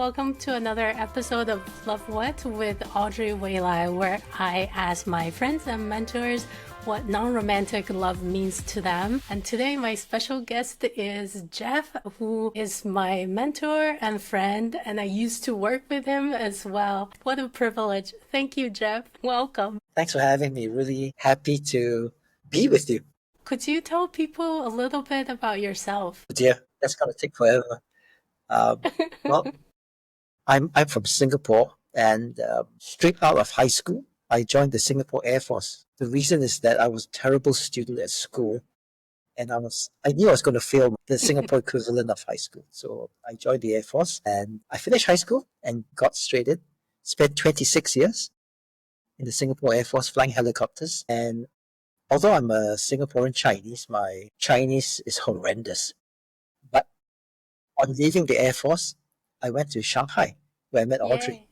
welcome to another episode of Love What with Audrey Weilai, where I ask my friends and mentors what non-romantic love means to them. And today my special guest is Jeff, who is my mentor and friend, and I used to work with him as well. What a privilege. Thank you, Jeff. Welcome. Thanks for having me. Really happy to be with you. Could you tell people a little bit about yourself? Oh dear, that's going to take forever. Well, I'm from Singapore, and straight out of high school, I joined the Singapore Air Force. The reason is that I was a terrible student at school, and I knew I was going to fail the Singapore equivalent of high school. So I joined the Air Force, and I finished high school and got straight in. Spent 26 years in the Singapore Air Force flying helicopters. And although I'm a Singaporean Chinese, my Chinese is horrendous. But on leaving the Air Force, I went to Shanghai, where I met Audrey.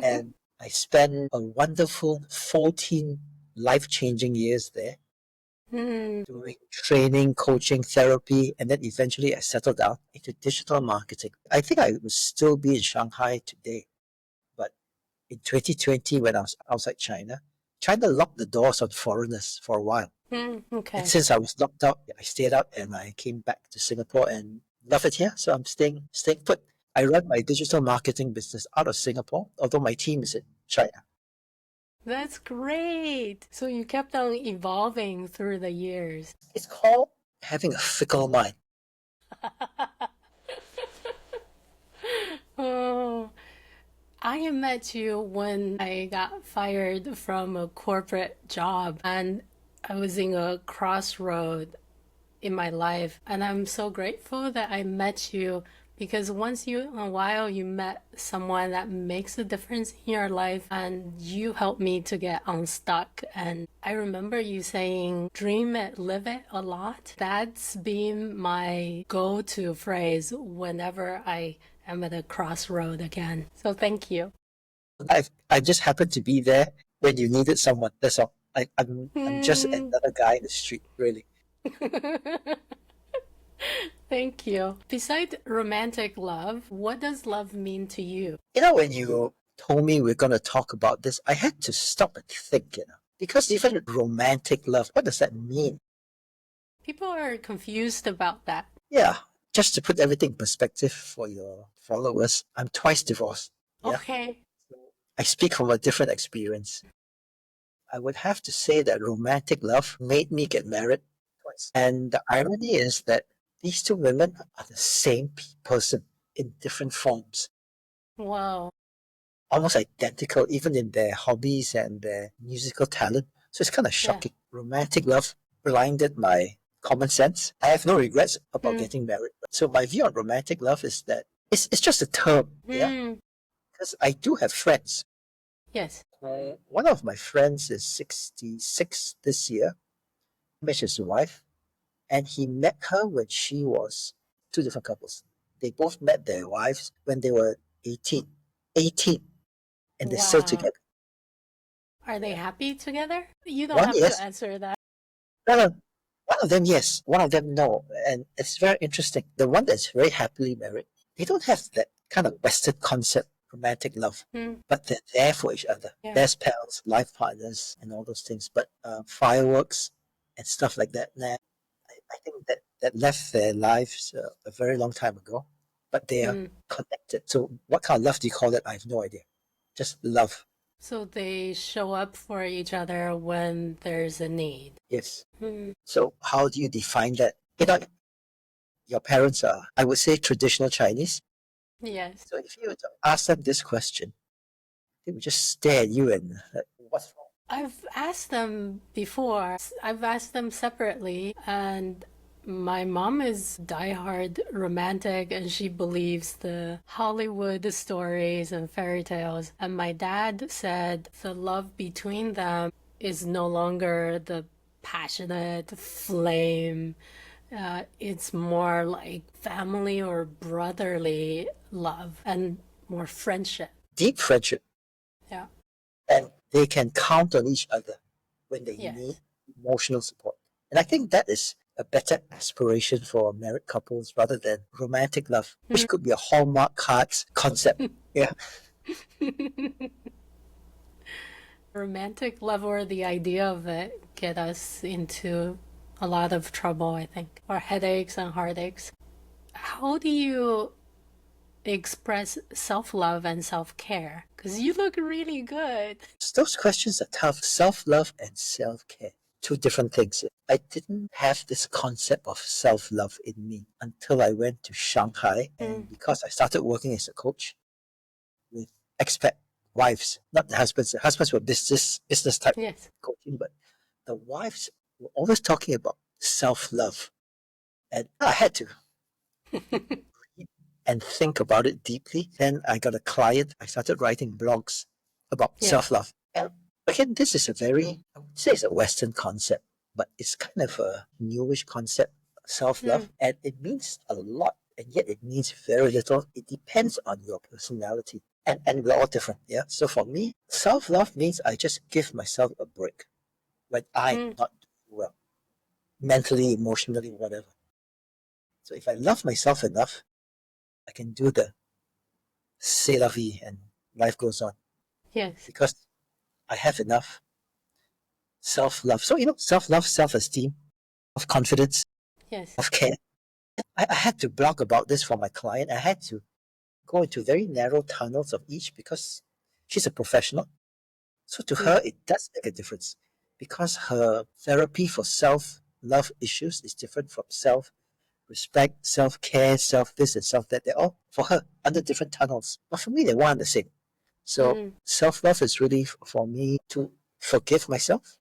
And I spent a wonderful 14 life-changing years there, doing training, coaching, therapy, and then eventually I settled down into digital marketing. I think I would still be in Shanghai today, but in 2020, when I was outside China locked the doors on foreigners for a while. Okay. And since I was locked out, I stayed out and I came back to Singapore and love it here. So I'm staying put. I run my digital marketing business out of Singapore, although my team is in China. That's great. So you kept on evolving through the years. It's called having a fickle mind. Oh, I met you when I got fired from a corporate job, and I was in a crossroad in my life. And I'm so grateful that I met you, because once in a while you met someone that makes a difference in your life, and you helped me to get unstuck. And I remember you saying, dream it, live it a lot. That's been my go-to phrase whenever I am at a crossroad again. So thank you. I just happened to be there when you needed someone. That's all. I'm just another guy in the street, really. Thank you. Besides romantic love, what does love mean to you? When you told me we're going to talk about this, I had to stop and think, because even romantic love, what does that mean? People are confused about that. Yeah, just to put everything in perspective for your followers, I'm twice divorced. Yeah? Okay. I speak from a different experience. I would have to say that romantic love made me get married twice. And the irony is that these two women are the same person in different forms. Wow. Almost identical, even in their hobbies and their musical talent. So it's kind of shocking. Yeah. Romantic love blinded my common sense. I have no regrets about getting married. So my view on romantic love is that it's just a term. Yeah. Because I do have friends. Yes. One of my friends is 66 this year, met his wife, and he met her when she was two different couples. They both met their wives when they were 18, and they're still together. Are they happy together? You don't have to answer that. No. One of them, yes. One of them, no. And it's very interesting. The one that's very happily married, they don't have that kind of Western concept romantic love, but they're there for each other. Yeah. Best pals, life partners, and all those things. But fireworks and stuff like that, I think that left their lives a very long time ago. But they are connected. So what kind of love do you call it? I have no idea. Just love. So they show up for each other when there's a need. Yes. So how do you define that? Your parents are, I would say, traditional Chinese. Yes. So if you were to ask them this question, they would just stare at you and what's wrong? I've asked them before. I've asked them separately, and my mom is diehard romantic, and she believes the Hollywood stories and fairy tales. And my dad said the love between them is no longer the passionate flame. It's more like family or brotherly love and more friendship. Deep friendship. Yeah. And they can count on each other when they need emotional support. And I think that is a better aspiration for married couples rather than romantic love, which could be a Hallmark cards concept. Yeah. Romantic love, or the idea of it, get us into a lot of trouble, I think, or headaches and heartaches. How do you express self-love and self-care? Because you look really good. Those questions are tough. Self-love and self-care. Two different things. I didn't have this concept of self-love in me until I went to Shanghai. And because I started working as a coach with expat wives, not the husbands. The husbands were business type Yes. coaching, but the wives were always talking about self-love. And I had to and think about it deeply. Then I got a client. I started writing blogs about self-love. And again, this is a very, I would say it's a Western concept, but it's kind of a newish concept, self-love. And it means a lot, and yet it means very little. It depends on your personality. And we're all different, yeah? So for me, self-love means I just give myself a break when I'm not doing well, mentally, emotionally, whatever. So if I love myself enough, I can do the c'est la vie and life goes on. Yes. Because I have enough self-love. So, self-love, self-esteem, self-confidence, Yes. self-care. I had to blog about this for my client. I had to go into very narrow tunnels of each because she's a professional. So to her, it does make a difference because her therapy for self-love issues is different from self-respect, self-care, self-this and self-that. They're all, for her, under different tunnels. But for me, they're one and the same. So self-love is really for me to forgive myself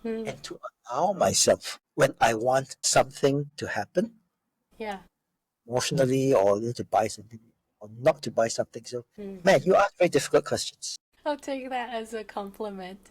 and to allow myself when I want something to happen emotionally or to buy something or not to buy something. So, man, you ask very difficult questions. I'll take that as a compliment.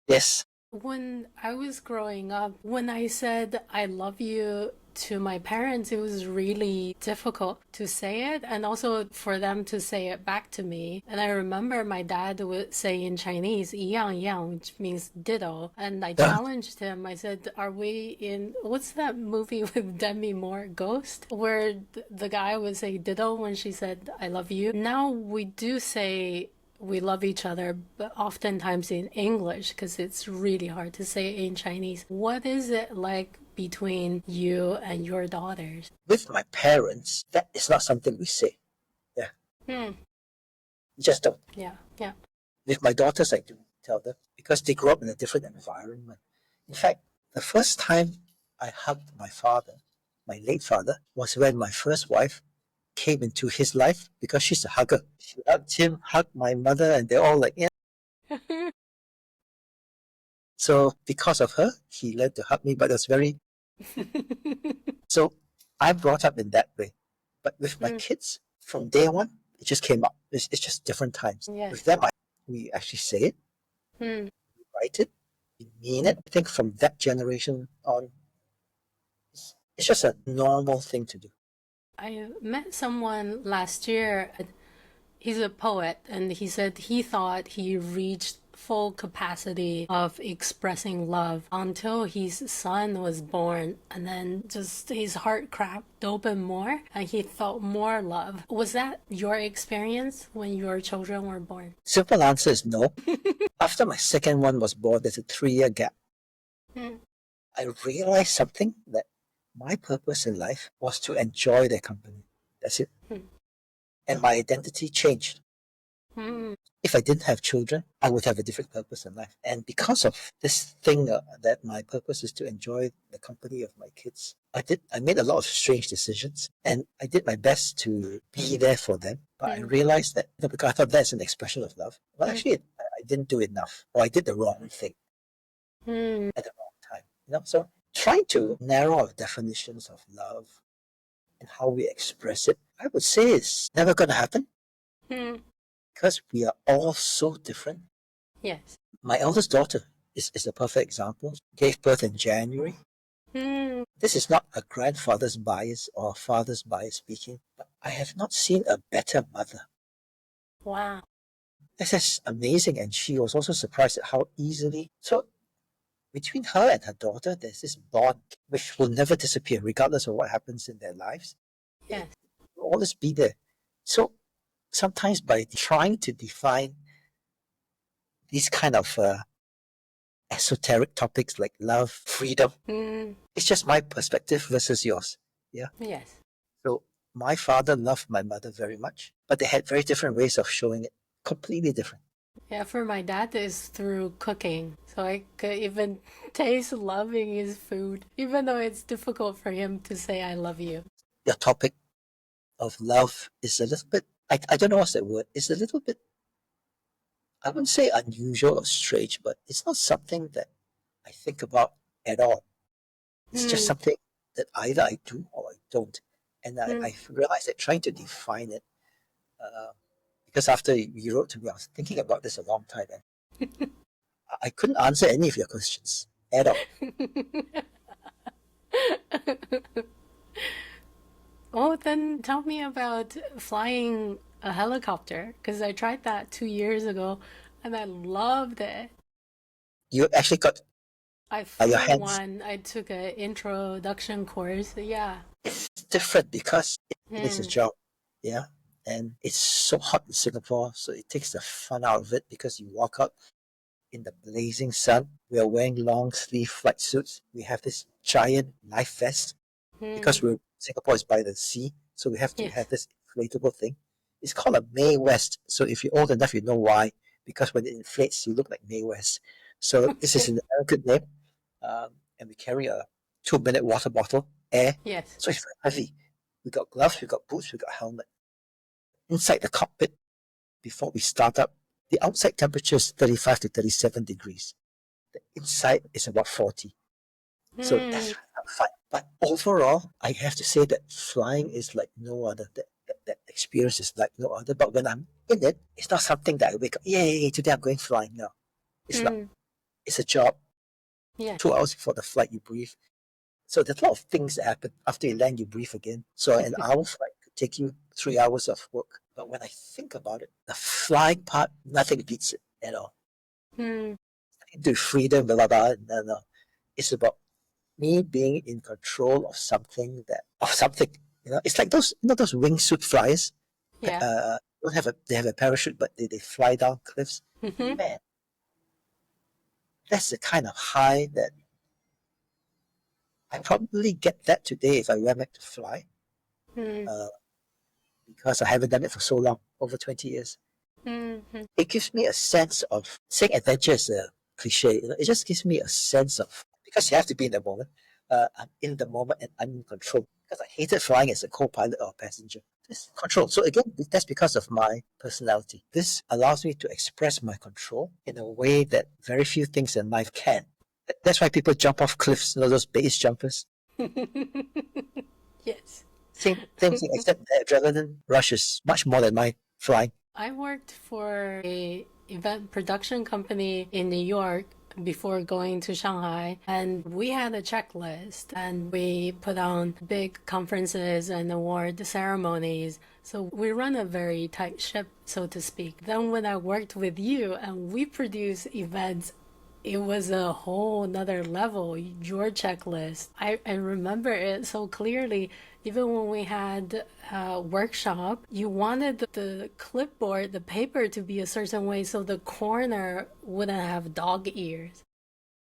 Yes. When I was growing up, when I said I love you to my parents, it was really difficult to say it and also for them to say it back to me. And I remember my dad would say in Chinese, 一样一样, which means ditto. And I challenged him. I said, are we in, what's that movie with Demi Moore, Ghost? Where the guy would say ditto when she said, I love you. Now we do say we love each other, but oftentimes in English because it's really hard to say in Chinese. What is it like between you and your daughters? With my parents, that is not something we say. Yeah. We just don't. Yeah. With my daughters, I do tell them because they grew up in a different environment. In fact, the first time I hugged my father, my late father, was when my first wife came into his life because she's a hugger. She hugged him, hugged my mother, and they're all like, yeah. So because of her, he learned to hug me, but it was very... So I'm brought up in that way. But with my kids, from day one, it just came up. It's just different times. Yes. With them, we actually say it, we write it, we mean it. I think from that generation on, it's just a normal thing to do. I met someone last year. He's a poet, and he said he thought he reached full capacity of expressing love until his son was born, and then just his heart cracked open more and he felt more love. Was that your experience when your children were born? Simple answer is no. After my second one was born, there's a 3-year gap. I realized something, that my purpose in life was to enjoy their company. That's it. And my identity changed. If I didn't have children, I would have a different purpose in life. And because of this thing that my purpose is to enjoy the company of my kids, I made a lot of strange decisions, and I did my best to be there for them. But I realized that, because I thought that's an expression of love. Well, actually, I didn't do enough, or I did the wrong thing at the wrong time. So trying to narrow our definitions of love and how we express it, I would say it's never going to happen. Because we are all so different. Yes. My eldest daughter is a perfect example. Gave birth in January. This is not a grandfather's bias or a father's bias speaking, but I have not seen a better mother. Wow. This is amazing, and she was also surprised at how easily. So between her and her daughter, there's this bond which will never disappear, regardless of what happens in their lives. It Yes. will always be there. So sometimes by trying to define these kind of esoteric topics like love, freedom, Mm, it's just my perspective versus yours. Yeah. yes. So my father loved my mother very much, but they had very different ways of showing it, completely different. Yeah, for my dad is through cooking. So I could even taste loving his food, even though it's difficult for him to say I love you. The topic of love is a little bit, I don't know what's that word, it's a little bit, I wouldn't say unusual or strange, but it's not something that I think about at all. It's just Mm, something that either I do or I don't. And mm. I realized that trying to define it, uh, because after you wrote to me, I was thinking about this a long time, and I couldn't answer any of your questions at all. Oh, then tell me about flying a helicopter, because I tried that 2 years ago and I loved it. You actually got I your flew hands. one, I took an introduction course. Yeah. It's different because it is a Hmm. job, yeah. And it's so hot in Singapore, so it takes the fun out of it because you walk out in the blazing sun. We are wearing long sleeve flight suits. We have this giant life vest Hmm. because Singapore is by the sea, so we have to Yes. have this inflatable thing. It's called a Mae West. So if you're old enough, you know why. Because when it inflates, you look like Mae West. So this is Okay. an American name, and we carry a 2-minute water bottle, air. Yes. So it's very heavy. We got gloves, we got boots, we got helmet. Inside the cockpit, before we start up, the outside temperature is 35 to 37 degrees. The inside is about 40. So Hmm. that's fine. But overall, I have to say that flying is like no other. That experience is like no other. But when I'm in it, it's not something that I wake up, yay, today I'm going flying. No, it's not. Hmm. It's a job. Yes. 2 hours before the flight, you breathe. So there's a lot of things that happen. After you land, you breathe again. So an hour flight could take you 3 hours of work. But when I think about it, the flying part, nothing beats it at all. Hmm. Do freedom, blah, blah, blah. No, no. It's about me being in control of something. It's like those wingsuit flyers. Yeah. They have a parachute, but they fly down cliffs. Hmm. Man, that's the kind of high that I probably get that today if I went back to fly. Hmm. Uh, because I haven't done it for so long, over 20 years. Hmm. It gives me a sense of saying adventure is a cliche. It just gives me a sense of because you have to be in the moment. I'm in the moment and I'm in control. Because I hated flying as a co-pilot or a passenger. This control. So again, that's because of my personality. This allows me to express my control in a way that very few things in life can. That's why people jump off cliffs, those base jumpers. Yes. Same thing, except the adrenaline rushes much more than my flying. I worked for a event production company in New York before going to Shanghai, and we had a checklist and we put on big conferences and award ceremonies. So we run a very tight ship, so to speak. Then when I worked with you and we produce events, it was a whole nother level. Your checklist, I remember it so clearly. Even when we had a workshop, you wanted the clipboard, the paper to be a certain way so the corner wouldn't have dog ears.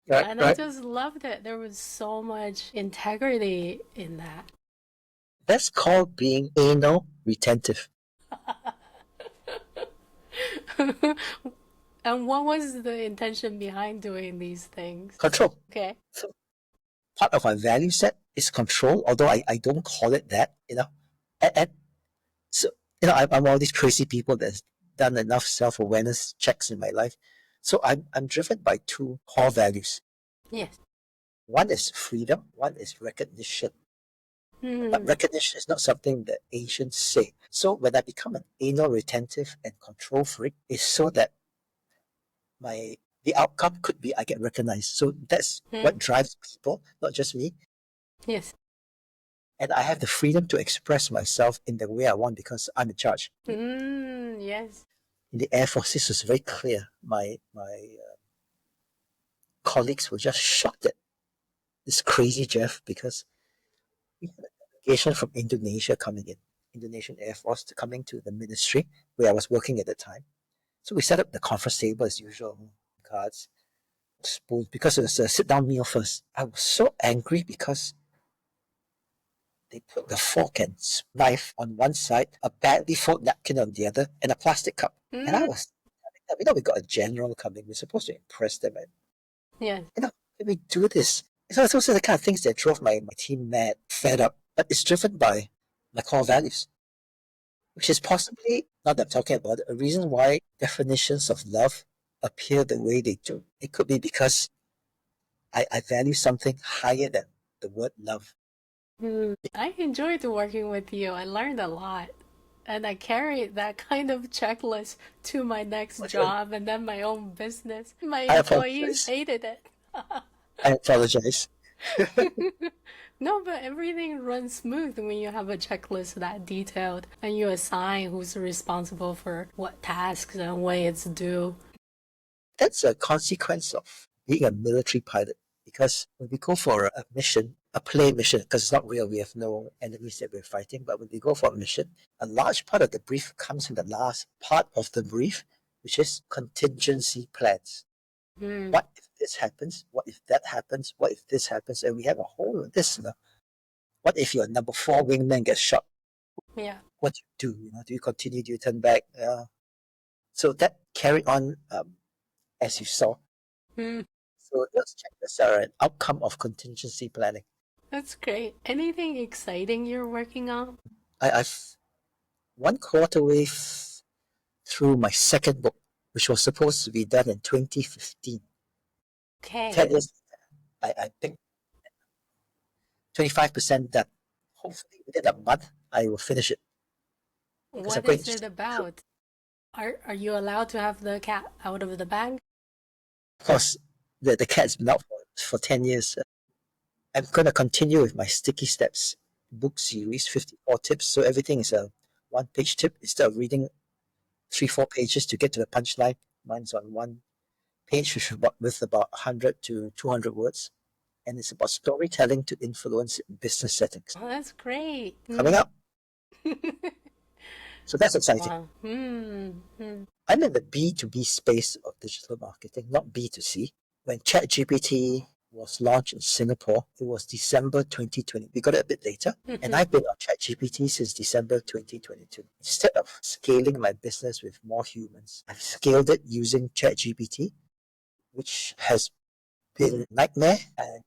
Right, And I right. just loved it. There was so much integrity in that. That's called being anal retentive. And what was the intention behind doing these things? Control. Okay. So part of my value set is control, although I don't call it that. And so, I'm one of these crazy people that's done enough self-awareness checks in my life. So I'm driven by two core values. Yes. One is freedom, one is recognition. But Hmm. recognition is not something that Asians say. So when I become an anal retentive and control freak, it's so that my the outcome could be I get recognized. So that's Hmm. what drives people, not just me. Yes. And I have the freedom to express myself in the way I want because I'm in charge. Yes. In the Air Force, this was very clear. My colleagues were just shocked at this crazy Jeff because we had a delegation from Indonesia coming in, Indonesian Air Force coming to the ministry where I was working at the time. So we set up the conference table as usual, cards, spoons, because it was a sit-down meal first. I was so angry because they put the fork and knife on one side, a badly folded napkin on the other, and a plastic cup. And I was telling them, we got a general coming. We're supposed to impress them. And, Yeah. Can we do this? So those are the kind of things that drove my team mad, fed up. But it's driven by my core values, which is possibly, now that I'm talking about it, a reason why definitions of love appear the way they do. It could be because I value something higher than the word love. I enjoyed working with you. I learned a lot. And I carried that kind of checklist to my next job and then my own business. My I employees apologize. hated it. I apologize. No, but everything runs smooth when you have a checklist that detailed and you assign who's responsible for what tasks and when it's due. That's a consequence of being a military pilot, because when we go for a mission, a play mission, because it's not real, we have no enemies that we're fighting, but when we go for a mission, a large part of the brief comes in the last part of the brief, which is contingency plans. What if this happens? What if that happens? What if this happens? And we have a whole list. What if your number 4 wingman gets shot? Yeah. What do you do? Do you continue? Do you turn back? So that carried on as you saw. So those checklists are an outcome of contingency planning. That's great. Anything exciting you're working on? I've 1/4 way through my second book, which was supposed to be done in 2015. 10 Okay. years later, I think 25% done. Hopefully within a month, I will finish it. Because I'm What going is to, it about? Are you allowed to have the cat out of the bag? of course, the cat's been out for 10 years. I'm going to continue with my Sticky Steps book series, 54 tips. So everything is a 1-page tip instead of reading 3-4 pages to get to the punchline. Mine's on 1 page with about 100 to 200 words. And it's about storytelling to influence business settings. Oh, that's great. Coming up. So that's exciting. Wow. I'm in the B2B space of digital marketing, not B2C. When ChatGPT was launched in Singapore, it was December 2020. We got it a bit later. And I've been on ChatGPT since December 2022. Instead of scaling my business with more humans, I've scaled it using ChatGPT, which has been a nightmare and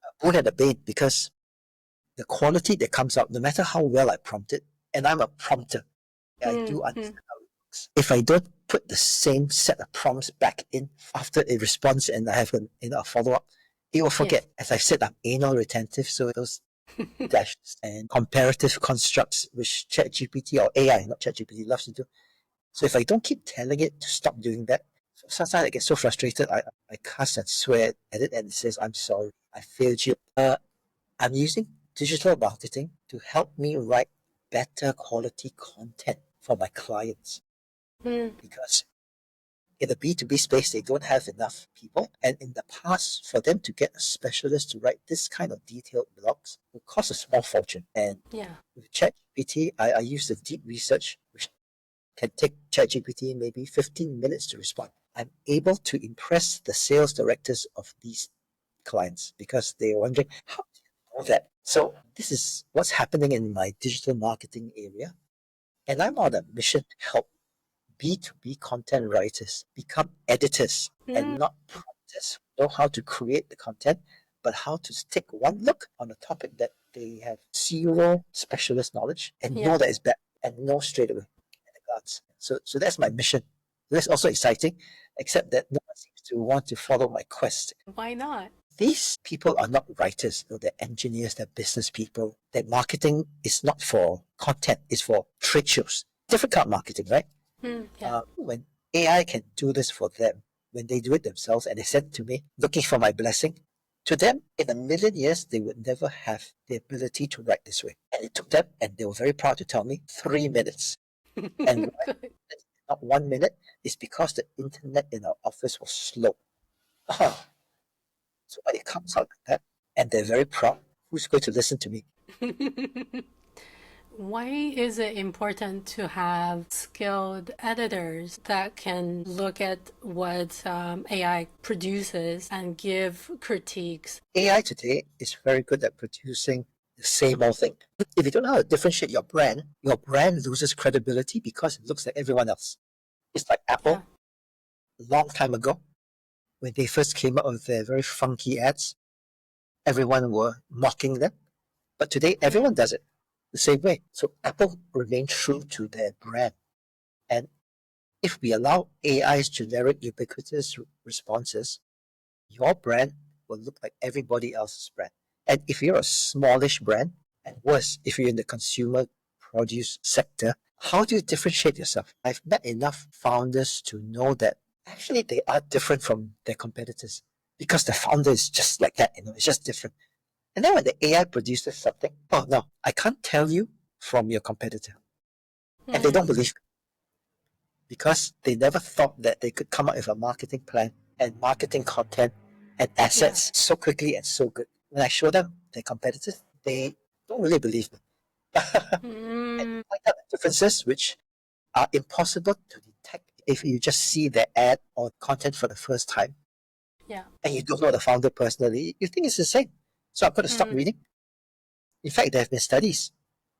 a boon and a bane, because the quality that comes out, no matter how well I prompt it, and I'm a prompter, I do understand how it works. If I don't put the same set of prompts back in after it responds and I have a follow-up, it will forget. As I said, I'm anal retentive, so those dashes and comparative constructs, which ChatGPT or AI, not ChatGPT, loves to do. So if I don't keep telling it to stop doing that, sometimes I get so frustrated, I cuss and swear at it, and it says, I'm sorry, I failed you. I'm using digital marketing to help me write better quality content for my clients. Because in the B2B space, they don't have enough people. And in the past, for them to get a specialist to write this kind of detailed blogs would cost a small fortune. And with ChatGPT, I use the deep research, which can take ChatGPT maybe 15 minutes to respond. I'm able to impress the sales directors of these clients because they're wondering, how do you know that? So this is what's happening in my digital marketing area. And I'm on a mission to help B2B content writers become editors and not prompters who know how to create the content, but how to take one look on a topic that they have zero specialist knowledge and know that it's bad and know straight away at a glance. So that's my mission. That's also exciting, except that no one seems to want to follow my quest. Why not? These people are not writers, they're engineers, they're business people. That marketing is not for content, it's for trade shows. Different kind of marketing, right? When AI can do this for them, when they do it themselves and they send it to me looking for my blessing, to them, in a million years, they would never have the ability to write this way. And it took them, and they were very proud to tell me, 3 minutes. And why not 1 minute is because the internet in our office was slow. So when it comes out like that, and they're very proud, who's going to listen to me? Why is it important to have skilled editors that can look at what AI produces and give critiques? AI today is very good at producing the same old thing. If you don't know how to differentiate your brand loses credibility because it looks like everyone else. It's like Yeah. Apple, a long time ago, when they first came out with their very funky ads, everyone were mocking them. But today, Mm. everyone does it the same way. So Apple remained true to their brand. And if we allow AI's generic ubiquitous responses, your brand will look like everybody else's brand. And if you're a smallish brand, and worse, if you're in the consumer produce sector, how do you differentiate yourself? I've met enough founders to know that actually they are different from their competitors because the founder is just like that, it's just different. And then when the AI produces something, oh no, I can't tell you from your competitor. And they Mm. don't believe me because they never thought that they could come up with a marketing plan and marketing content and Yeah. assets so quickly and so good. When I show them their competitors, they don't really believe me. And Mm. point out the differences which are impossible to detect if you just see their ad or content for the first time Yeah. and you don't know the founder personally, you think it's the same. So I'm going to stop Mm. reading. In fact, there have been studies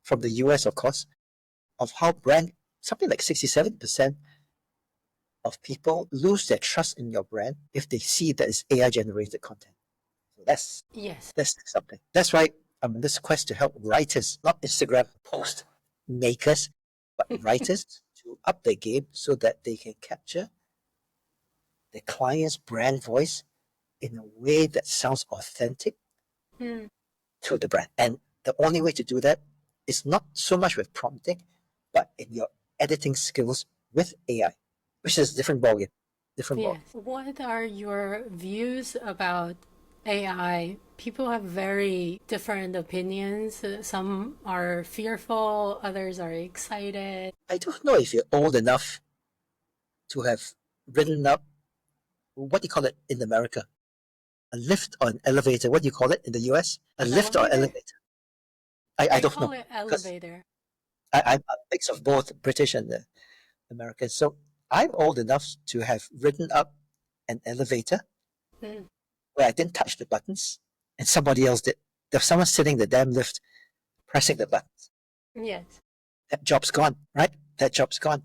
from the US, of course, of how something like 67% of people lose their trust in your brand if they see that it's AI generated content. So Yes. that's something. That's why I'm in this quest to help writers, not Instagram post makers, but writers to up their game so that they can capture the client's brand voice in a way that sounds authentic Mm. to the brand. And the only way to do that is not so much with prompting, but in your editing skills with AI, which is a different ballgame. Different ballgame. Yes. What are your views about AI? People have very different opinions. Some are fearful, others are excited. I don't know if you're old enough to have written up what do you call it in America? A lift or an elevator. What do you call it in the US? A lift or Elevator? elevator? I I don't call know it because elevator. I'm a mix of both British and American. So I'm old enough to have written up an elevator Mm. where I didn't touch the buttons and somebody else did. There's someone sitting in the damn lift pressing the buttons. Yes. That job's gone, right? That job's gone.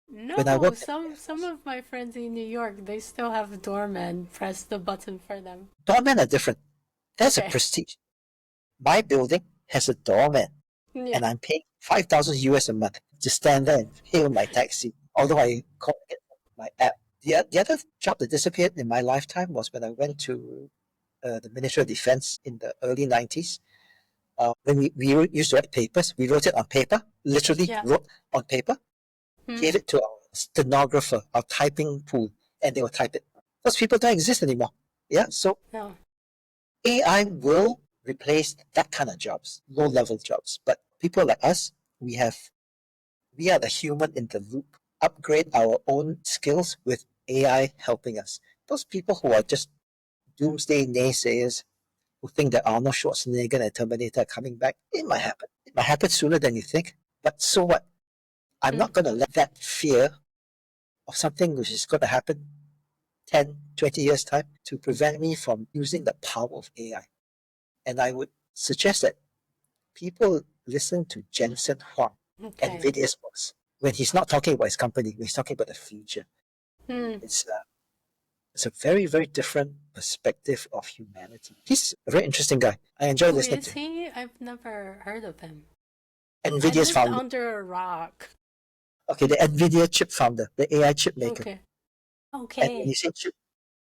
When I No, worked at the some Air some Force, of my friends in New York, they still have doormen press the button for them. doormen are different. That's a Okay. prestige. My building has a doorman, Yeah. and I'm paying 5,000 US a month to stand there and hail my taxi, although I call it my app. The other job that disappeared in my lifetime was when I went to the Ministry of Defense in the early 90s. When we used to write papers, we wrote it on paper, literally Yeah. wrote on paper, Hmm. gave it to our stenographer, our typing pool, and they would type it. Those people don't exist anymore. Yeah, so No. AI will replace that kind of jobs, low level jobs. But people like us, we are the human in the loop. Upgrade our own skills with AI helping us. Those people who are just doomsday naysayers who think that Arnold Schwarzenegger and Terminator are coming back, it might happen. It might happen sooner than you think. But so what? I'm Hmm. not going to let that fear of something which is going to happen 10, 20 years' time to prevent me from using the power of AI. And I would suggest that people listen to Jensen Huang, Okay. NVIDIA's boss, when he's not talking about his company, when he's talking about the future. Hmm. It's, uh, it's a very, very different perspective of humanity. He's a very interesting guy. I enjoy Who listening is to him. he? I've never heard of him. I NVIDIA's lived founder. under a rock. Okay, the NVIDIA chip founder, the AI chip maker. Okay. And when you Okay. say chip,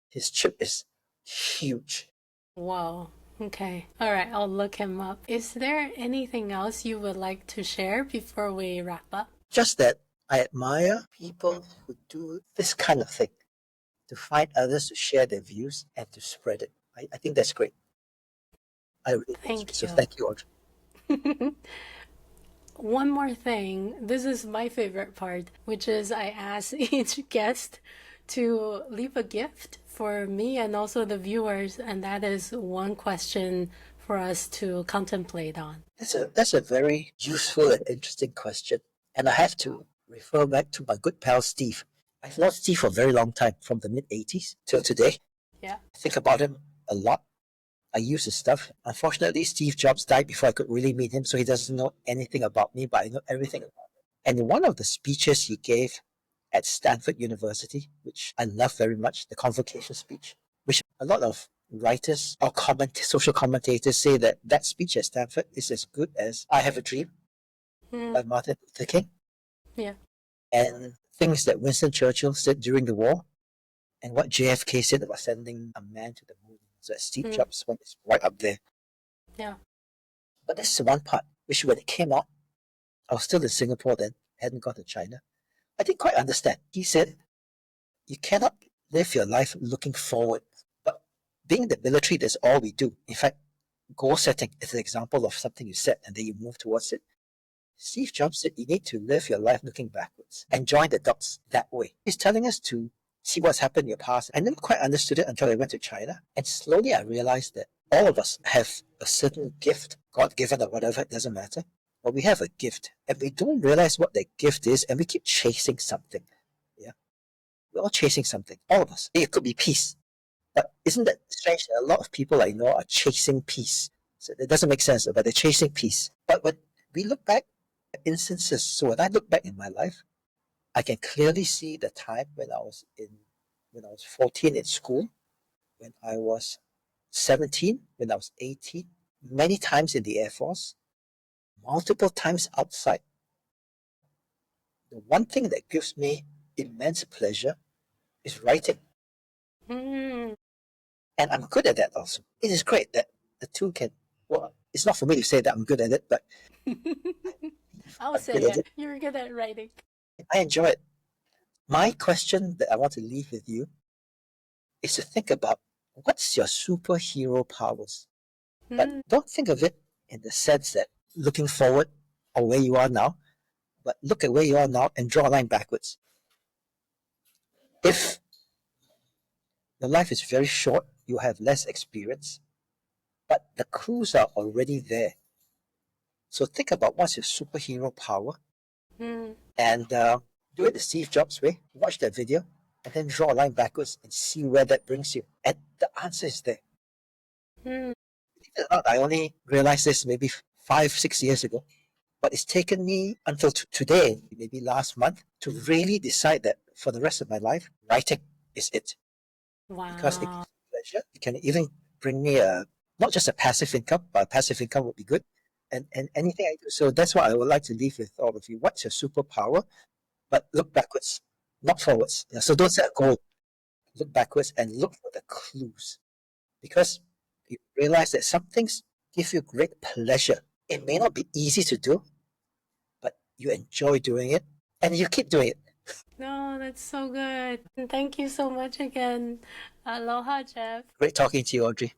his chip is huge. Whoa. Okay. All right. I'll look him up. Is there anything else you would like to share before we wrap up? Just that I admire people who do this kind of thing to find others to share their views and to spread it. I think that's great. I really do. Thank So you. thank you, Audrey. One more thing. This is my favorite part, which is I ask each guest to leave a gift for me and also the viewers, and that is one question for us to contemplate on. That's a very useful and interesting question. And I have to refer back to my good pal Steve. I've known Steve for a very long time, from the mid-80s till today. Yeah. I think about him a lot. I use his stuff. Unfortunately, Steve Jobs died before I could really meet him, so he doesn't know anything about me, but I know everything about him. And in one of the speeches he gave at Stanford University, which I love very much, the convocation speech, which a lot of writers or social commentators say that that speech at Stanford is as good as I Have a Dream by Martin Luther King. Yeah. And things that Winston Churchill said during the war, and what JFK said about sending a man to the moon. So Steve Jobs' one is right up there. Yeah. But that's the one part which, when it came out, I was still in Singapore then, hadn't gone to China. I didn't quite understand. He said, you cannot live your life looking forward. But being in the military, that's all we do. In fact, goal setting is an example of something you set and then you move towards it. Steve Jobs said you need to live your life looking backwards and join the dots that way. He's telling us to see what's happened in your past. I never quite understood it until I went to China. And slowly I realized that all of us have a certain gift, God given or whatever, it doesn't matter. But we have a gift and we don't realize what that gift is and we keep chasing something. Yeah. We're all chasing something, all of us. It could be peace. But isn't that strange that a lot of people I know are chasing peace? So it doesn't make sense, but they're chasing peace. But when we look back at instances, so when I look back in my life, I can clearly see the time when I was 14 in school, when I was 17, when I was 18, many times in the Air Force, multiple times outside. The one thing that gives me immense pleasure is writing. Mm. And I'm good at that also. It is great that the two can, well, it's not for me to say that I'm good at it, but I'll I'm say good at it. it. You're good at writing. I enjoy it. My question that I want to leave with you is to think about what's your superhero powers? But don't think of it in the sense that looking forward or where you are now, but look at where you are now and draw a line backwards. If your life is very short, you have less experience, but the clues are already there. So think about what's your superhero power and do it the Steve Jobs way. Watch that video and then draw a line backwards and see where that brings you. And the answer is there. Believe it or not, I only realized this maybe 5-6 years ago, but it's taken me until today, maybe last month, to really decide that for the rest of my life, writing is it. Because it gives Wow. me pleasure. It can even bring me not just a passive income, but a passive income would be good. And anything I do. So that's what I would like to leave with all of you. What's your superpower? But look backwards, not forwards. Yeah, so don't set a goal. Look backwards and look for the clues. Because you realize that some things give you great pleasure. It may not be easy to do, but you enjoy doing it and you keep doing it. No, that's so good. And thank you so much again. Aloha, Jeff. Great talking to you, Audrey.